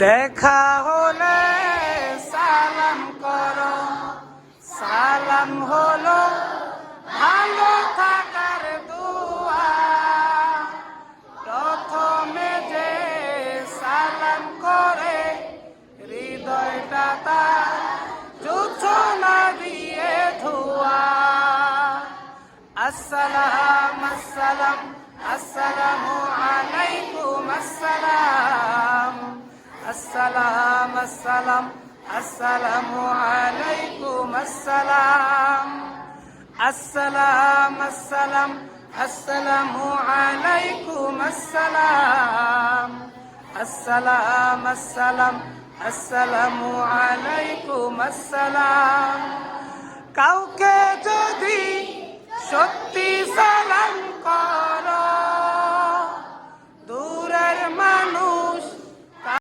দেখা হলে সালাম করো, সালাম হলো ভালো থাকার দোয়া। প্রথমে যে সালাম করে হৃদয়টা তার জোছনা দিয়ে ধোয়া। আসসালাম আসসালাম আসসালামু আলাইকুম আসসালাম, আসসালাম আসসালাম আসসালামু আলাইকুম আসসালাম, আসসালাম আসসালাম আসসালামু আলাইকুম আসসালাম, আসসালাম আসসালাম আসসালামু আলাইকুম আসসালাম। কাউকে যদি সত্যি সালাম করো,